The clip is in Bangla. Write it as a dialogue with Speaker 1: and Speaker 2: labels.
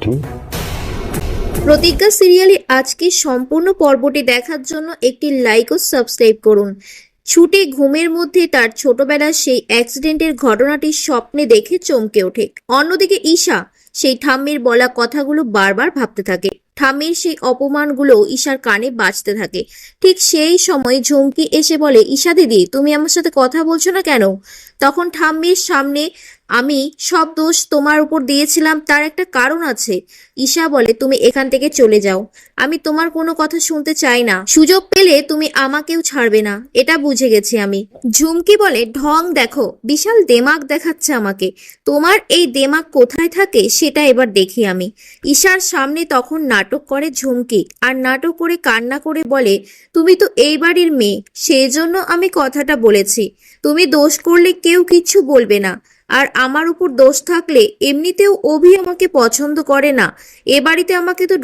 Speaker 1: ছুটি।
Speaker 2: প্রতিজ্ঞা সিরিয়ালে আজকে সম্পূর্ণ পর্বটি দেখার জন্য একটি লাইক ও সাবস্ক্রাইব করুন। ছুটে ঘুমের মধ্যে তার ছোটবেলার সেই অ্যাক্সিডেন্টের ঘটনাটি স্বপ্নে দেখে চমকে ওঠে। অন্যদিকে ঈশা সেই ঠাম্মির বলা কথাগুলো বারবার ভাবতে থাকে। ঠাম্মির সেই অপমানগুলো ঈশার কানে বাজতে থাকে। ঠিক সেই সময় ঝুমকি এসে বলে, ঈশা দিদি, তুমি আমার সাথে কথা বলছো না কেন? তখন ঠাম্মির সামনে, আমি সব দোষ তোমার উপর দিয়েছিলাম, তার একটা কারণ আছে। ঈশা বলে, তুমি এখান থেকে চলে যাও, আমি তোমার কোনো কথা শুনতে চাই না। সুযোগ পেলে তুমি আমাকেও ছাড়বে না, এটা বুঝে গেছি আমি। ঝুমকি বলে, ঢং দেখো, বিশাল দেমাগ দেখাচ্ছে আমাকে। তোমার এই দেমাগ কোথায় থাকে সেটা এবার দেখি আমি। ঈশার সামনে তখন নাটক করে ঝুমকি, আর নাটক করে কান্না করে বলে, তুমি তো এই বাড়ির মেয়ে, সেই জন্য আমি কথাটা বলেছি। তুমি দোষ করলে কেউ কিচ্ছু বলবে না, আর আমার উপর দোষ থাকলে এমনিতেও অভি আমাকে পছন্দ করে না, এ বাড়িতে আমাকে তো